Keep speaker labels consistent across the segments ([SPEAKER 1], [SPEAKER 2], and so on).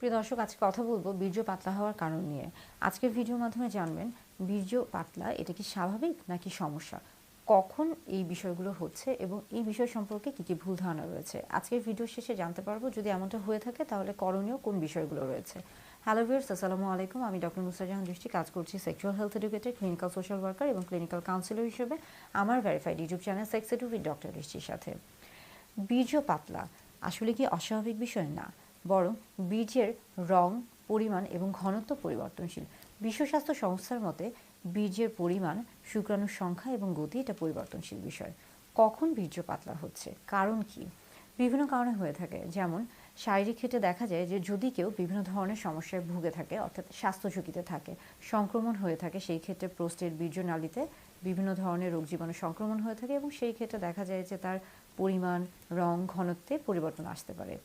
[SPEAKER 1] প্রিয় দর্শক, আজকে কথা বলবো বীর্য পাতলা হওয়ার কারণ নিয়ে। আজকের ভিডিওর মাধ্যমে জানবেন বীর্য পাতলা এটা কি স্বাভাবিক নাকি সমস্যা, কখন এই বিষয়গুলো হচ্ছে এবং এই বিষয় সম্পর্কে কী কী ভুল ধারণা রয়েছে। আজকের ভিডিও শেষে জানতে পারবো যদি এমনটা হয়ে থাকে তাহলে করণীয় কোন বিষয়গুলো রয়েছে। হ্যালো ভিউয়ার্স, আসসালামু আলাইকুম। আমি ডক্টর মুস্তার জাহান দৃষ্টি, কাজ করছি sexual health educator, clinical social worker এবং ক্লিনিক্যাল কাউন্সিলর হিসেবে আমার verified YouTube channel sex edu with doctor দৃষ্টির সাথে। বীর্য পাতলা আসলে কি অস্বাভাবিক বিষয়? না, বরং বীর্যের রং, পরিমাণ এবং ঘনত্ব পরিবর্তনশীল। বিশ্ব স্বাস্থ্য সংস্থার মতে বীর্যের পরিমাণ, শুক্রাণুর সংখ্যা এবং গতি এটা পরিবর্তনশীল বিষয়। কখন বীর্য পাতলা হচ্ছে, কারণ কি? বিভিন্ন কারণে হয়ে থাকে। যেমন শারীরিক ক্ষেত্রে দেখা যায় যে যদি কেউ বিভিন্ন ধরনের সমস্যায় ভুগে থাকে, অর্থাৎ স্বাস্থ্য ঝুঁকিতে থাকে, সংক্রমণ হয়ে থাকে, সেই ক্ষেত্রে প্রোস্টেট বীর্যনালীতে বিভিন্ন ধরনের রোগ জীবাণু সংক্রমণ হয়ে থাকে এবং সেই ক্ষেত্রে দেখা যায় যে তার পরিমাণ, রং, ঘনত্বে পরিবর্তন আসতে পারে।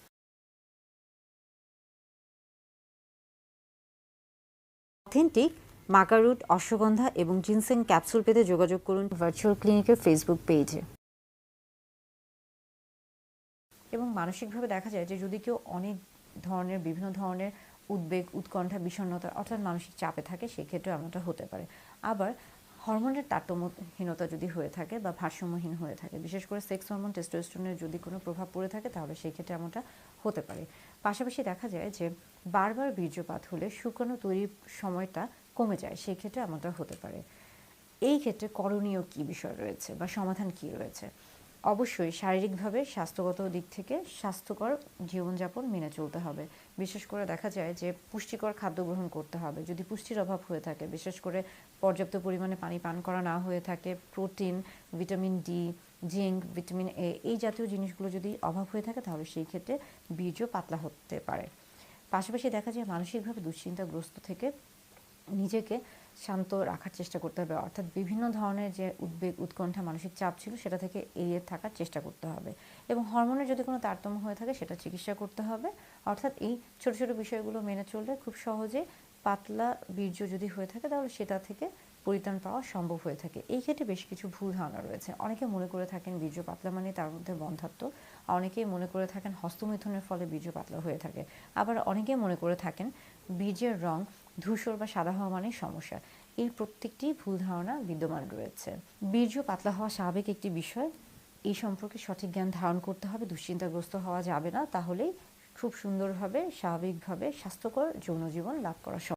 [SPEAKER 1] অথেন্টিক মাকারুট, অশ্বগন্ধা এবং জিনসেং ক্যাপসুল পেতে যোগাযোগ করুন ভার্চুয়াল ক্লিনিকের ফেসবুক পেজে। এবং মানসিকভাবে দেখা যায় যে যদি কেউ অনেক ধরনের বিভিন্ন ধরনের উদ্বেগ, উৎকণ্ঠা, বিষণ্ণতা অর্থাৎ মানসিক চাপে থাকে, সেক্ষেত্রে এমনটা হতে পারে। আবার হরমোনের তারতম্যহীনতা যদি হয়ে থাকে বা ভারসাম্যহীন হয়ে থাকে, বিশেষ করে সেক্স হরমোন টেস্টোস্টেরনের যদি কোনো প্রভাব পড়ে থাকে, তাহলে সেই ক্ষেত্রে এমনটা হতে পারে। পাশাপাশি দেখা যায় যে বারবার বীর্যপাত হলে শুক্রাণু তৈরির সময়টা কমে যায়, সেই ক্ষেত্রে এমনটা হতে পারে। এই ক্ষেত্রে করণীয় কী বিষয় রয়েছে বা সমাধান কী রয়েছে? অবশ্যই শারীরিকভাবে স্বাস্থ্যগত দিক থেকে স্বাস্থ্যকর জীবনযাপন মেনে চলতে হবে। বিশেষ করে দেখা যায় যে পুষ্টিকর খাদ্য গ্রহণ করতে হবে। যদি পুষ্টির অভাব হয়ে থাকে, বিশেষ করে পর্যাপ্ত পরিমাণে পানি পান করা না হয়ে থাকে, protein, vitamin D, zinc, vitamin A এই জাতীয় জিনিসগুলো যদি অভাব হয়ে থাকে, তাহলে সেই ক্ষেত্রে বীর্য পাতলা হতে পারে। পাশাপাশি দেখা যায় মানসিকভাবে দুশ্চিন্তাগ্রস্ত থেকে নিজেকে শান্ত রাখার চেষ্টা করতে হবে, অর্থাৎ বিভিন্ন ধরনের যে উদ্বেগ, উৎকণ্ঠা, মানসিক চাপ ছিল সেটা থেকে এড়িয়ে থাকার চেষ্টা করতে হবে। এবং হরমোনের যদি কোনো তারতম্য হয়ে থাকে সেটা চিকিৎসা করতে হবে। অর্থাৎ এই ছোট ছোট বিষয়গুলো মেনে চললে খুব সহজে পাতলা বীর্য যদি হয়ে থাকে তাহলে সেটা থেকে পরিত্রাণ পাওয়া সম্ভব হয়ে থাকে। এই ক্ষেত্রে বেশ কিছু ভুল ধারণা রয়েছে। অনেকে মনে করে থাকেন বীর্য পাতলা মানে তার মধ্যে বন্ধ্যাত্ব, অনেকেই মনে করে থাকেন হস্তমৈথুনের ফলে বীর্য পাতলা হয়ে থাকে, আবার অনেকেই মনে করে থাকেন বীর্যের রং ধূসর বা সাদা হওয়া মানেই সমস্যা। এই প্রত্যেকটি ভুল ধারণা বিদ্যমান রয়েছে। বীর্য পাতলা হওয়া স্বাভাবিক একটি বিষয়, এই সম্পর্কে সঠিক জ্ঞান ধারণ করতে হবে। দুশ্চিন্তাগ্রস্ত হওয়া যাবে না, তাহলেই খুব সুন্দরভাবে স্বাভাবিকভাবে স্বাস্থ্যকর যৌন জীবন লাভ করা সম্ভব।